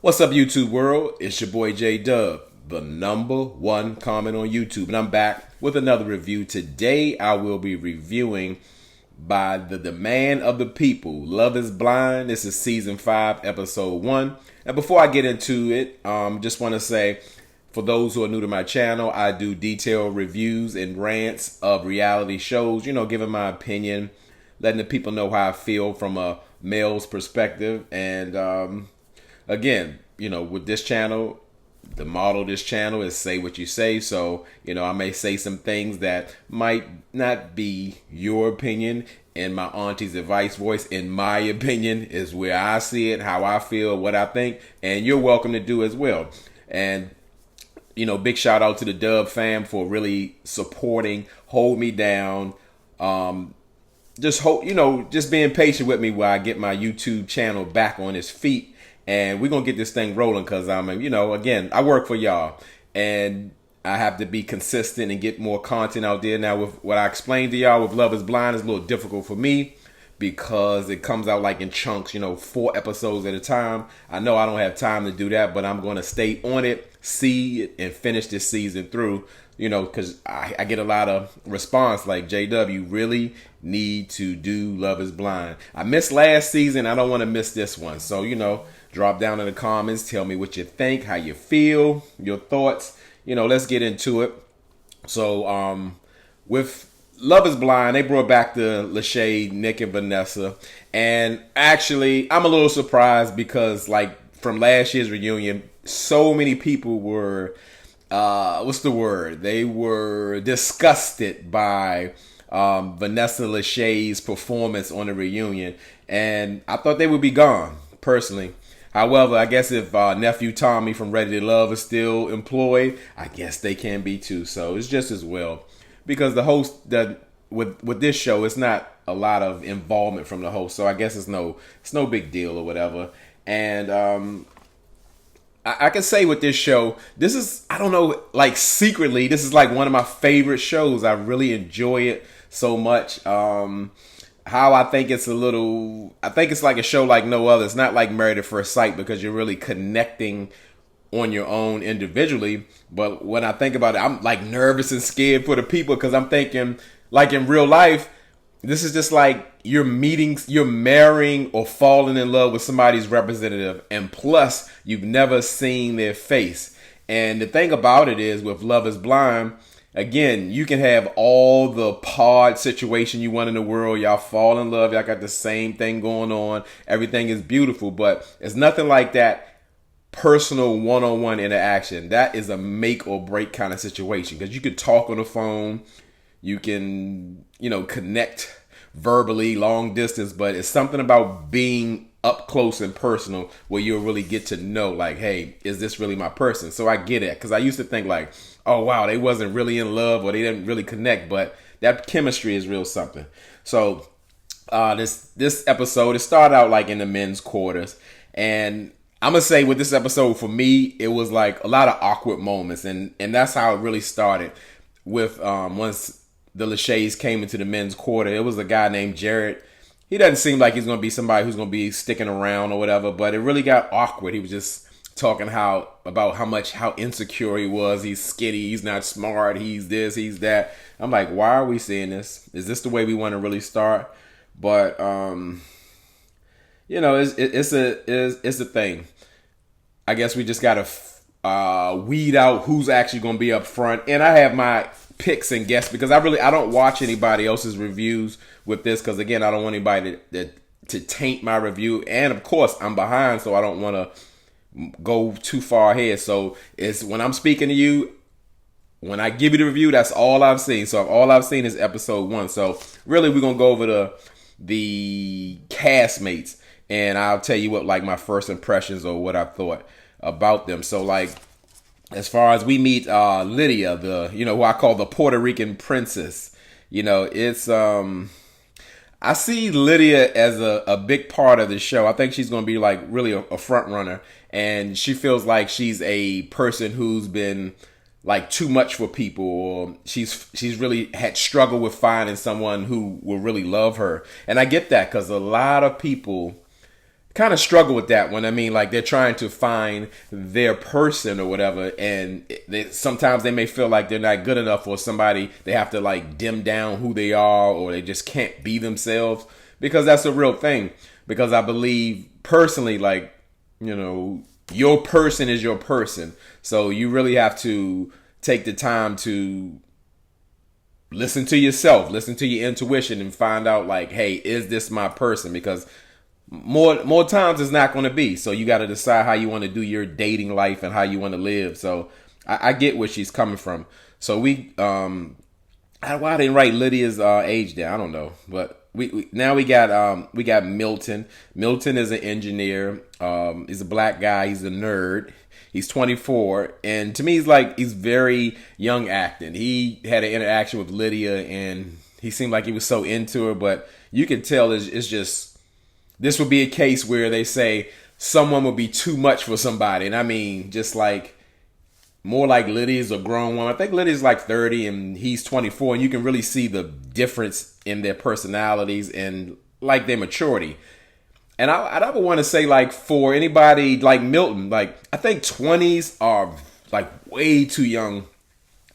What's up, YouTube world? It's your boy J Dub, the #1 comment on YouTube, and I'm back with another review. Today, I will be reviewing by the demand of the people, Love is Blind. This is season 5, episode 1. And before I get into it, just want to say, for those who are new to my channel, I do detailed reviews and rants of reality shows, giving my opinion, letting the people know how I feel from a male's perspective. And again, with this channel, the motto of this channel is say what you say. So, I may say some things that might not be your opinion. In my auntie's advice voice, in my opinion, is where I see it, how I feel, what I think, and you're welcome to do as well. And big shout out to the Dub fam for really supporting, hold me down. Just being patient with me while I get my YouTube channel back on its feet. And we're going to get this thing rolling because again, I work for y'all and I have to be consistent and get more content out there. Now, with what I explained to y'all with Love is Blind, is a little difficult for me because it comes out like in chunks, 4 episodes at a time. I know I don't have time to do that, but I'm going to stay on it, see it, and finish this season through, because I get a lot of response like, JW, really need to do Love is Blind. I missed last season. I don't want to miss this one. So, drop down in the comments. Tell me what you think, how you feel, your thoughts. Let's get into it. So, with Love is Blind, they brought back the Lachey, Nick, and Vanessa. And actually, I'm a little surprised because, from last year's reunion, so many people were, They were disgusted by Vanessa Lachey's performance on the reunion. And I thought they would be gone, personally. However, I guess if nephew Tommy from Ready to Love is still employed, I guess they can be too. So it's just as well, because the host with this show, it's not a lot of involvement from the host. So I guess it's no big deal or whatever. And I can say with this show, this is, I don't know, secretly, this is one of my favorite shows. I really enjoy it so much. How I think it's like a show like no other. It's not like Married at First Sight because you're really connecting on your own individually. But when I think about it, I'm nervous and scared for the people because I'm thinking, in real life, this is just you're marrying or falling in love with somebody's representative. And plus, you've never seen their face. And the thing about it is, with Love is Blind, again, you can have all the pod situation you want in the world. Y'all fall in love. Y'all got the same thing going on. Everything is beautiful. But it's nothing like that personal one-on-one interaction. That is a make or break kind of situation. Because you could talk on the phone. You can, connect verbally, long distance. But it's something about being up close and personal where you'll really get to know, hey, is this really my person? So I get it. Because I used to think oh, wow, they wasn't really in love or they didn't really connect, but that chemistry is real something. So this episode, it started out in the men's quarters. And I'm going to say with this episode, for me, it was a lot of awkward moments. And that's how it really started with once the Lacheys came into the men's quarter. It was a guy named Jared. He doesn't seem like he's going to be somebody who's going to be sticking around or whatever, but it really got awkward. He was just talking about how insecure he was. He's skinny. He's not smart. He's this. He's that. I'm like, why are we seeing this? Is this the way we want to really start? But it's a thing. I guess we just gotta weed out who's actually going to be up front. And I have my picks and guess because I don't watch anybody else's reviews with this because again, I don't want anybody to taint my review. And of course, I'm behind, so I don't want to go too far ahead. So it's when I'm speaking to you, when I give you the review, that's all I've seen. So all I've seen is episode 1. So really, we're gonna go over the castmates, and I'll tell you what my first impressions or what I thought about them. So as far as we meet Lydia, the who I call the Puerto Rican princess, it's I see Lydia as a big part of the show. I think she's going to be really a front runner, and she feels like she's a person who's been too much for people, or she's really had struggled with finding someone who will really love her. And I get that because a lot of people kind of struggle with that one. I mean, like they're trying to find their person or whatever, and sometimes they may feel like they're not good enough, or somebody they have to like dim down who they are, or they just can't be themselves, because that's a real thing. Because I believe personally, like, you know, your person is your person, so you really have to take the time to listen to yourself, listen to your intuition, and find out like, hey, is this my person? Because more times it's not going to be. So you got to decide how you want to do your dating life and how you want to live. So I get where she's coming from. So why I didn't write Lydia's age down, I don't know, but we got Milton. Milton is an engineer. He's a black guy. He's a nerd. He's 24, and to me, he's very young acting. He had an interaction with Lydia, and he seemed like he was so into her, but you can tell it's just, this would be a case where they say someone would be too much for somebody, and I mean, just like, more like Lydia's a grown woman. I think Lydia's like 30 and he's 24, and you can really see the difference in their personalities and like their maturity. And I would want to say, like, for anybody like Milton, like, I think 20s are like way too young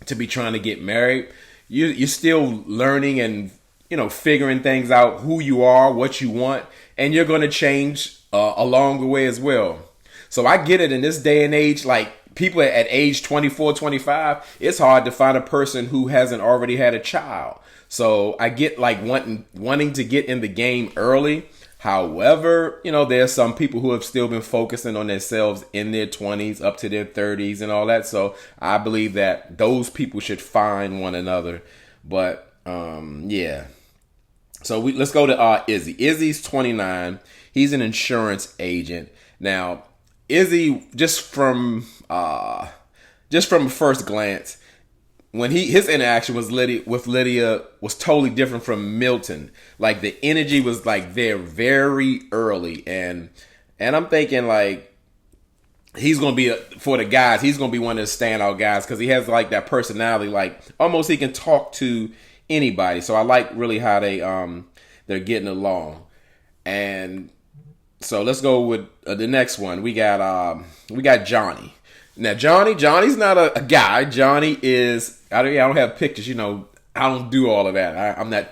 to be trying to get married. You're still learning and, you know, figuring things out, who you are, what you want, and you're going to change along the way as well. So I get it in this day and age, like, people at age 24, 25, it's hard to find a person who hasn't already had a child. So I get like wanting to get in the game early. However, you know, there's some people who have still been focusing on themselves in their 20s up to their 30s and all that. So I believe that those people should find one another. But yeah. So let's go to Izzy. Izzy's 29. He's an insurance agent. Now, Izzy, just from a first glance, when his interaction with Lydia was totally different from Milton. Like the energy was like there very early, and I'm thinking like he's gonna be for the guys. He's gonna be one of the standout guys because he has like that personality. Like almost he can talk to anybody. So I like really how they're getting along. And so let's go with the next one. We got Johnny. Now Johnny's not a guy. Johnny is, I don't have pictures. You know, I don't do all of that. I'm not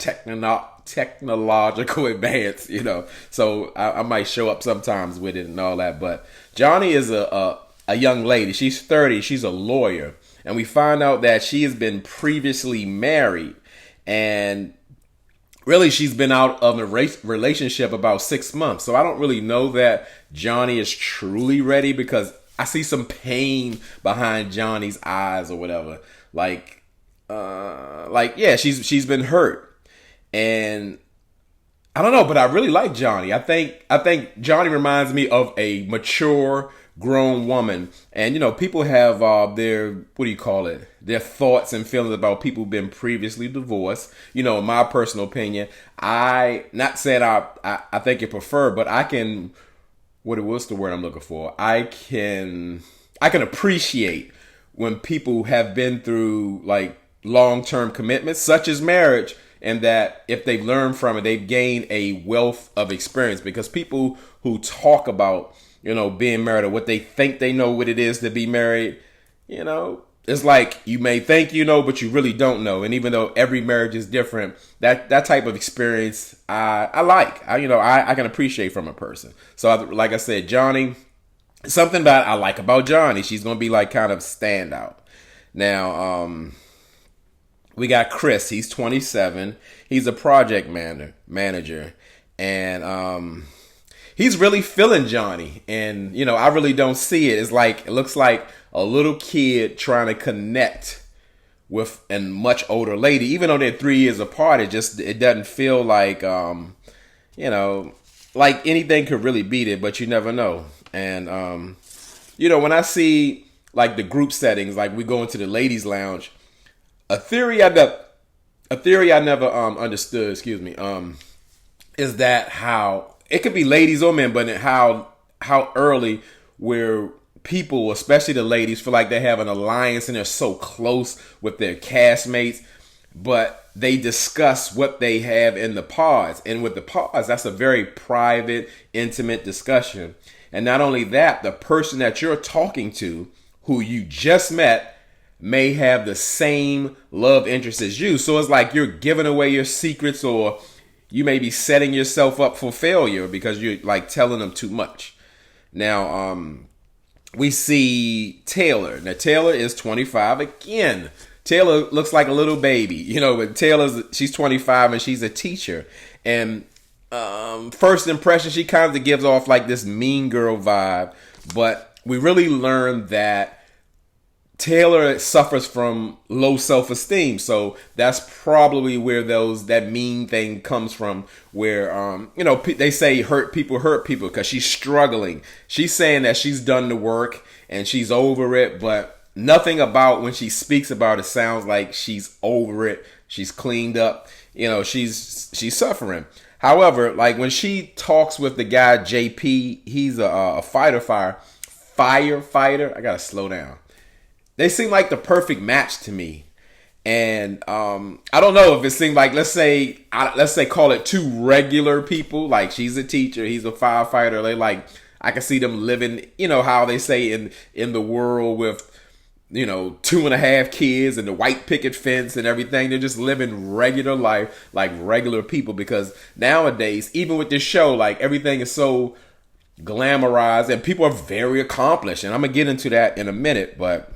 technological advanced. You know, so I might show up sometimes with it and all that. But Johnny is a young lady. She's 30. She's a lawyer, and we find out that she has been previously married, and really, she's been out of a relationship about 6 months. So I don't really know that Johnny is truly ready because I see some pain behind Johnny's eyes or whatever. Yeah, she's been hurt. And I don't know, but I really like Johnny. I think Johnny reminds me of a mature, grown woman. And, you know, people have their, what do you call it? Their thoughts and feelings about people who've been previously divorced. You know, in my personal opinion, not saying I think it prefer, but I can, what's the word I'm looking for? I can appreciate when people have been through like long-term commitments, such as marriage, and that if they've learned from it, they've gained a wealth of experience. Because people who talk about, you know, being married or what they think they know what it is to be married, you know, it's like you may think you know, but you really don't know. And even though every marriage is different, that type of experience I like. I can appreciate from a person. So like I said, Johnny, something that I like about Johnny, she's going to be like kind of standout. Now, we got Chris. He's 27. He's a project manager. And he's really feeling Johnny. And, you know, I really don't see it. It looks like a little kid trying to connect with a much older lady. Even though they're 3 years apart, it doesn't feel like, you know, like anything could really beat it, but you never know. And, you know, when I see like the group settings, like we go into the ladies' lounge, a theory I never understood, is that how it could be ladies or men, but how early where people, especially the ladies, feel like they have an alliance and they're so close with their castmates. but they discuss what they have in the pods. And with the pods, that's a very private, intimate discussion. And not only that, the person that you're talking to, who you just met, may have the same love interest as you. So it's like you're giving away your secrets, or you may be setting yourself up for failure because you're like telling them too much. Now, we see Taylor. Now, Taylor is 25 again. Taylor looks like a little baby, but she's 25 and she's a teacher. And first impression, she kind of gives off like this mean girl vibe, but we really learn that Taylor suffers from low self-esteem, so that's probably where that mean thing comes from. Where they say hurt people because she's struggling. She's saying that she's done the work and she's over it, but nothing about when she speaks about it sounds like she's over it. She's cleaned up. She's suffering. However, like when she talks with the guy JP, he's a firefighter. I gotta slow down. They seem like the perfect match to me. And I don't know if it seemed like, let's say call it two regular people. Like she's a teacher, he's a firefighter. I can see them living, how they say in the world with, 2.5 kids and the white picket fence and everything. They're just living regular life like regular people, because nowadays, even with this show, like everything is so glamorized and people are very accomplished. And I'm going to get into that in a minute, but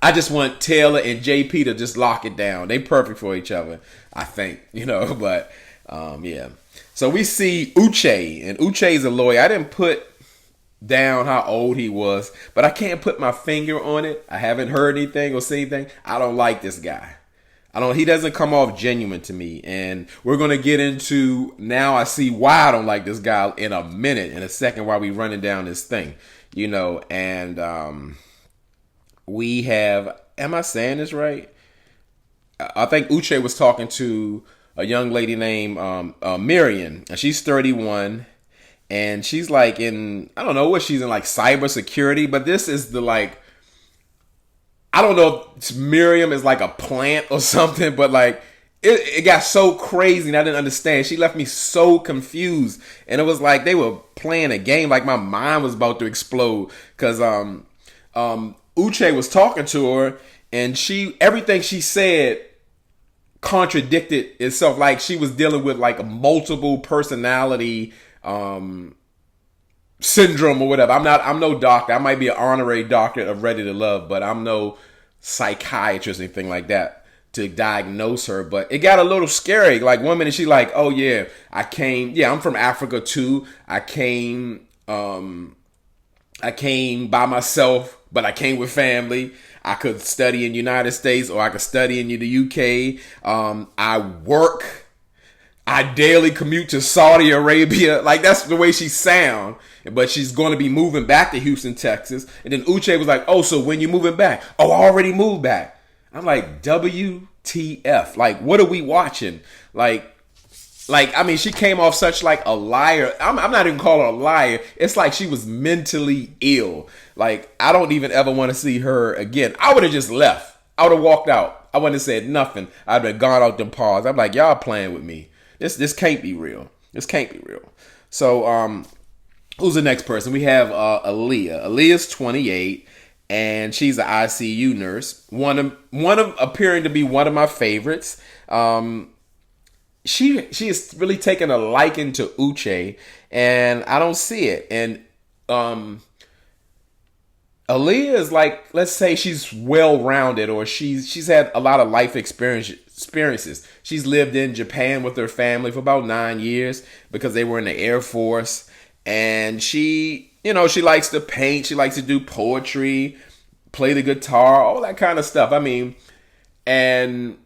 I just want Taylor and JP to just lock it down. They perfect for each other, I think, but yeah. So we see Uche, and Uche is a lawyer. I didn't put down how old he was, but I can't put my finger on it. I haven't heard anything or seen anything. I don't like this guy. He doesn't come off genuine to me. And we're going to get into, now I see why I don't like this guy in a second while we running down this thing, and we have, am I saying this right? I think Uche was talking to a young lady named Miriam, and she's 31, and she's like in, I don't know what she's in, like cybersecurity, but this is the like, I don't know if Miriam is like a plant or something, but like it got so crazy and I didn't understand. She left me so confused, and it was like they were playing a game, like my mind was about to explode, because Uche was talking to her, and everything she said contradicted itself. Like she was dealing with like a multiple personality syndrome or whatever. I'm no doctor. I might be an honorary doctorate of Ready to Love, but I'm no psychiatrist or anything like that to diagnose her. But it got a little scary. Like one minute she's like, oh yeah, I'm from Africa too. I came by myself, but I came with family. I could study in the United States, or I could study in the UK. I daily commute to Saudi Arabia. Like that's the way she sound. But she's going to be moving back to Houston, Texas. And then Uche was like, oh, so when you moving back? Oh, I already moved back. I'm like, WTF? Like, what are we watching? Like, I mean, she came off such like a liar. I'm not even calling her a liar. It's like she was mentally ill. Like, I don't even ever want to see her again. I would have just left. I would have walked out. I wouldn't have said nothing. I'd have gone out them paws. I'm like, y'all playing with me. This can't be real. This can't be real. So, who's the next person? We have Aaliyah. Aaliyah's 28, and she's an ICU nurse. One of appearing to be one of my favorites. She is really taking a liking to Uche, and I don't see it. And Aaliyah is like, let's say she's well-rounded, or she's had a lot of life experiences. She's lived in Japan with her family for about 9 years because they were in the Air Force. And she likes to paint. She likes to do poetry, play the guitar, all that kind of stuff. I mean, and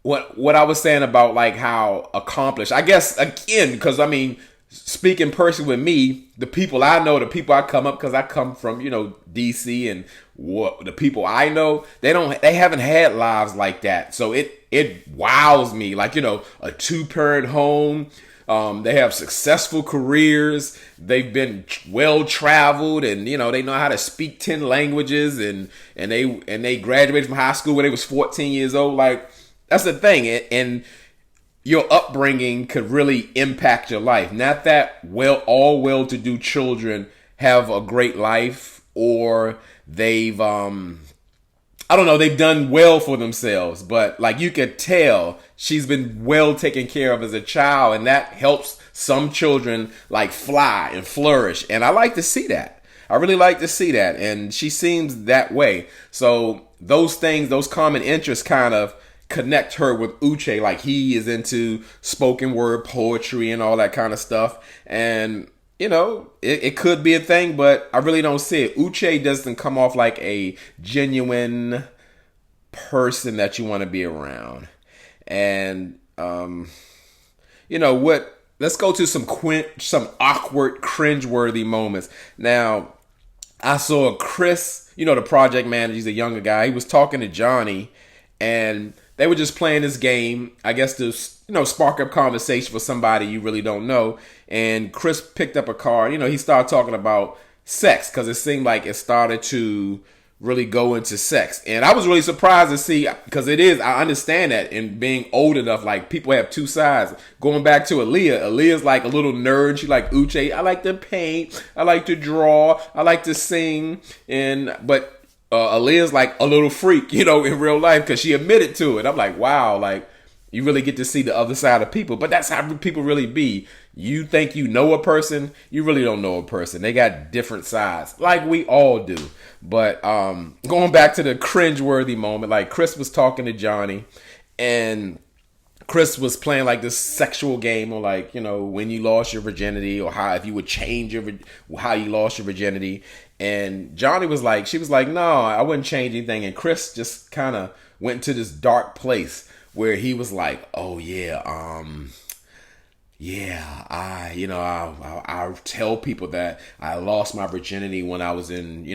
what I was saying about like how accomplished, I guess, again, because I mean, speaking personally with me, the people I know, the people I come up, because I come from, DC, and the people I know, they haven't had lives like that. So it wows me, like, a 2-parent home. They have successful careers. They've been well traveled, and they know how to speak 10 languages, and they graduated from high school when they was 14 years old. Like, that's the thing. And your upbringing could really impact your life. Not that all well-to-do children have a great life, or they've I don't know, they've done well for themselves, but like you could tell she's been well taken care of as a child, and that helps some children like fly and flourish. And I like to see that. I really like to see that. And she seems that way. So those things, those common interests kind of connect her with Uche. Like he is into spoken word poetry and all that kind of stuff. And it could be a thing, but I really don't see it. Uche doesn't come off like a genuine person that you want to be around. And, what? Let's go to some awkward, cringeworthy moments. Now, I saw Chris, the project manager, he's a younger guy. He was talking to Johnny, and they were just playing this game, I guess to, spark up conversation for somebody you really don't know. And Chris picked up a card. He started talking about sex because it seemed like it started to really go into sex. And I was really surprised to see, because I understand that, and being old enough, like people have two sides. Going back to Aaliyah's like a little nerd. She like Uche. I like to paint. I like to draw. I like to sing. But Aaliyah's like a little freak, in real life, because she admitted to it. I'm like, wow, like you really get to see the other side of people. But that's how people really be. You think you know a person, you really don't know a person. They got different sides, like we all do. But going back to the cringeworthy moment, like Chris was talking to Johnny, and Chris was playing like this sexual game, or like, when you lost your virginity, or how if you would change how you lost your virginity. And Johnny was like, she was like, no, I wouldn't change anything. And Chris just kind of went to this dark place where he was like, oh yeah, I tell people that I lost my virginity when I was in,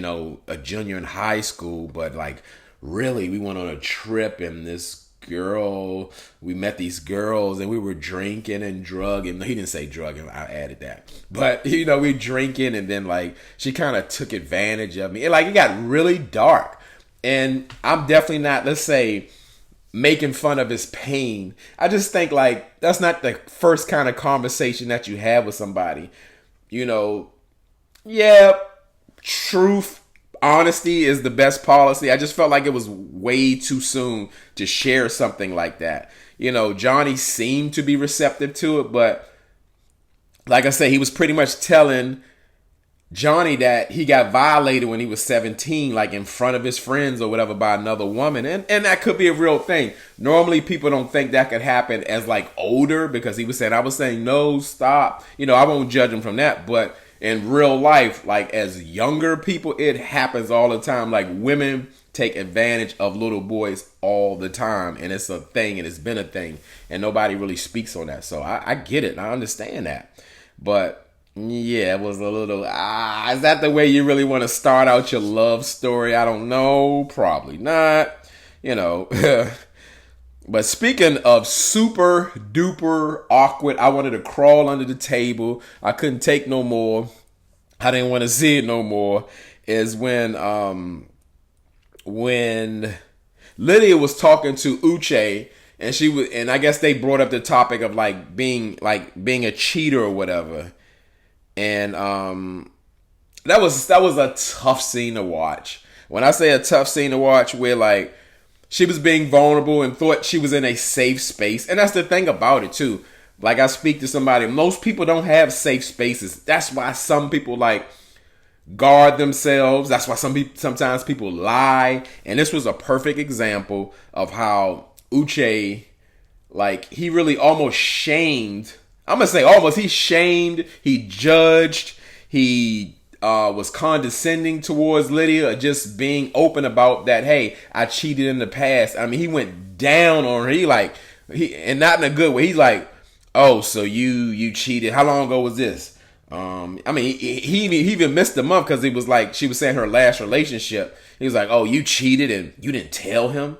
a junior in high school. But like, really, we went on a trip, and we met these girls, and we were drinking and drugging. He didn't say drugging, I added that. But, we drinking, and then like, she kind of took advantage of me. And like, it got really dark. And I'm definitely not, let's say, making fun of his pain. I just think like that's not the first kind of conversation that you have with somebody. Yeah, truth, honesty is the best policy. I just felt like it was way too soon to share something like that. Johnny seemed to be receptive to it, but like I said, he was pretty much telling Johnny that he got violated when he was 17, like in front of his friends or whatever, by another woman. And that could be a real thing. Normally people don't think that could happen as like older, because I was saying, no, stop. I won't judge him from that. But in real life, like as younger people, it happens all the time. Like women take advantage of little boys all the time. And it's a thing, and it's been a thing. And nobody really speaks on that. So I get it. And I understand that. But yeah, it was a little, is that the way you really want to start out your love story? I don't know. Probably not, But speaking of super duper awkward, I wanted to crawl under the table. I couldn't take no more. I didn't want to see it no more. Is when Lydia was talking to Uche, and I guess they brought up the topic of like being a cheater or whatever. And that was a tough scene to watch. When I say a tough scene to watch, where like she was being vulnerable and thought she was in a safe space. And that's the thing about it too. Like I speak to somebody, most people don't have safe spaces. That's why some people like guard themselves. That's why sometimes people lie. And this was a perfect example of how Uche, like he really almost shamed. I'm going to say almost. He shamed, he judged, he was condescending towards Lydia, just being open about that, hey, I cheated in the past. I mean, he went down on her. And not in a good way. He's like, oh, so you cheated. How long ago was this? He even missed a month, because it was like, she was saying her last relationship. He was like, oh, you cheated and you didn't tell him?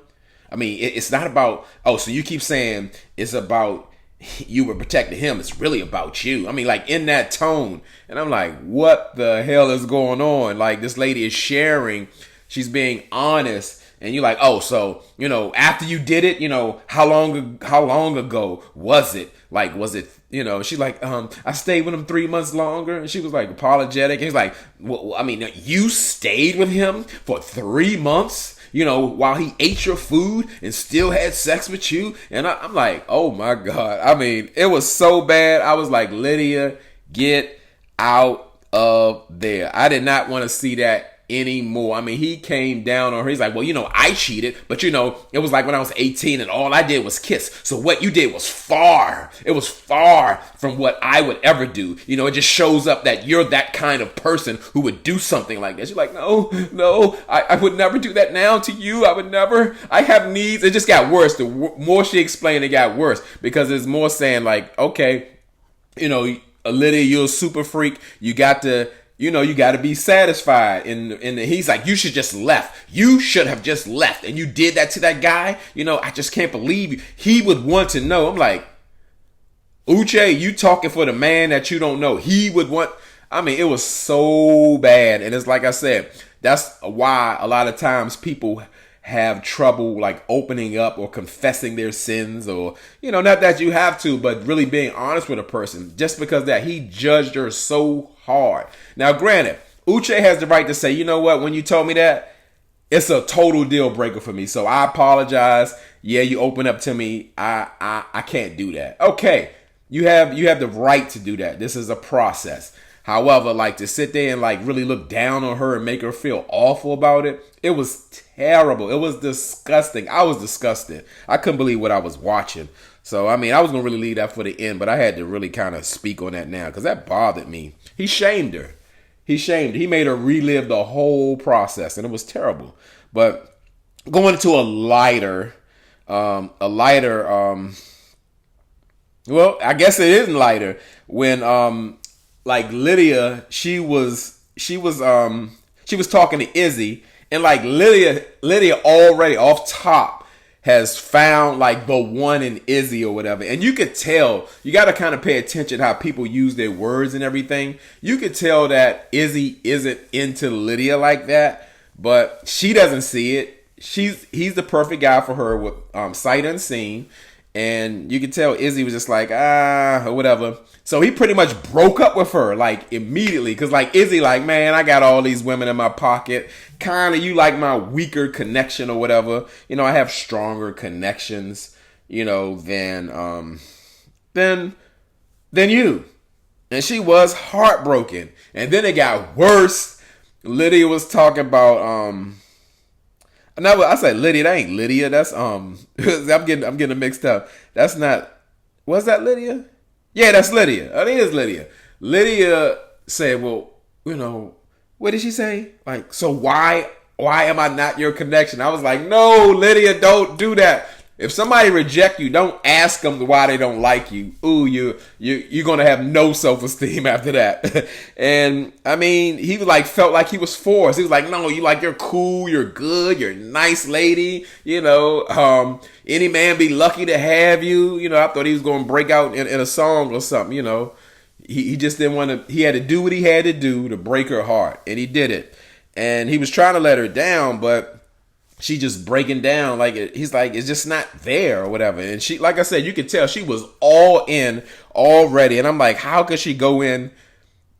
I mean, it's not about, oh, so you keep saying it's about you were protecting him. It's really about you. I mean, like in that tone. And I'm like, what the hell is going on? Like this lady is sharing. She's being honest. And you're like, oh, so, after you did it, how long ago was it? Like, was it, she's like, I stayed with him 3 months longer. And she was like apologetic. And he's like, well, I mean, you stayed with him for 3 months, while he ate your food and still had sex with you. And I'm like, oh my God. I mean, it was so bad. I was like, Lydia, get out of there. I did not want to see that anymore. I mean, he came down on her. He's like, well, I cheated, but it was like when I was 18 and all I did was kiss. So what you did was it was far from what I would ever do. It just shows up that you're that kind of person who would do something like this. You're like, no, I would never do that now to you. I have needs. It just got worse. The more she explained, it got worse because it's more saying like, okay, Lydia, you're a super freak. You got to be satisfied. And he's like, you should just left. You should have just left. And you did that to that guy. I just can't believe you. He would want to know. I'm like, Uche, you talking for the man that you don't know. He would want, it was so bad. And it's like I said, that's why a lot of times people have trouble like opening up or confessing their sins, or not that you have to, but really being honest with a person, just because that he judged her so hard. Now granted, Uche has the right to say, you know what, when you told me that, it's a total deal breaker for me, so I apologize. Yeah, you open up to me. I can't do that. Okay, you have the right to do that. This is a process. However, like to sit there and like really look down on her and make her feel awful about it, it was terrible. It was disgusting. I was disgusted. I couldn't believe what I was watching. So, I was going to really leave that for the end, but I had to really kind of speak on that now because that bothered me. He shamed her. He made her relive the whole process, and it was terrible. But going into a lighter, well, I guess it isn't lighter when, like Lydia, she was talking to Izzy, and like Lydia already off top has found like the one in Izzy or whatever. And you could tell, you got to kind of pay attention how people use their words and everything. You could tell that Izzy isn't into Lydia like that, but she doesn't see it. He's the perfect guy for her with sight unseen. And you could tell Izzy was just like, or whatever. So he pretty much broke up with her, like, immediately. Because, like, Izzy, like, man, I got all these women in my pocket. Kind of, you like my weaker connection or whatever. I have stronger connections, than you. And she was heartbroken. And then it got worse. Lydia was talking about, no, I said Lydia. That ain't Lydia. That's I'm getting it mixed up. That's not. Was that Lydia? Yeah, that's Lydia. Oh, it is Lydia. Lydia said, "Well, what did she say? Like, so why am I not your connection?" I was like, "No, Lydia, don't do that. If somebody reject you, don't ask them why they don't like you. Ooh, you're gonna have no self-esteem after that." And he was like, felt like he was forced. He was like, "No, you're cool, you're good, you're a nice lady. Any man be lucky to have you." I thought he was gonna break out in a song or something. He just didn't want to. He had to do what he had to do to break her heart, and he did it. And he was trying to let her down, but she just breaking down. Like, he's like, it's just not there or whatever. And she, like I said, you could tell she was all in already. And I'm like, how could she go in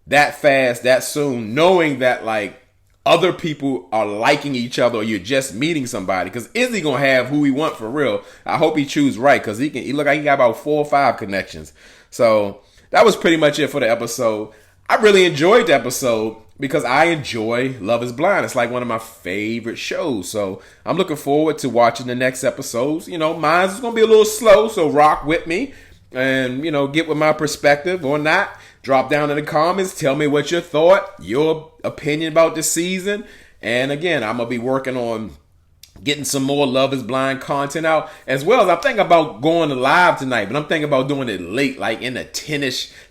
that fast, that soon, knowing that like other people are liking each other, or you're just meeting somebody? Because Izzy gonna have who he want for real. I hope he choose right, because he look like he got about 4 or 5 connections. So that was pretty much it for the episode. I really enjoyed the episode because I enjoy Love is Blind. It's like one of my favorite shows. So I'm looking forward to watching the next episodes. Mine's going to be a little slow, so rock with me and, get with my perspective or not. Drop down in the comments. Tell me what you thought, your opinion about this season. And again, I'm going to be working on getting some more Love is Blind content out, as well as I'm thinking about going live tonight, but I'm thinking about doing it late, like in the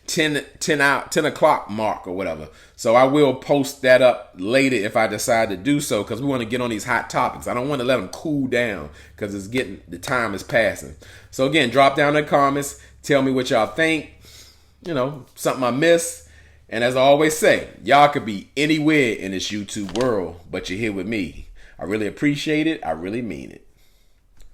10 o'clock mark or whatever. So I will post that up later if I decide to do so, because we want to get on these hot topics. I don't want to let them cool down because the time is passing. So again, drop down in the comments. Tell me what y'all think. Something I missed. And as I always say, y'all could be anywhere in this YouTube world, but you're here with me. I really appreciate it. I really mean it.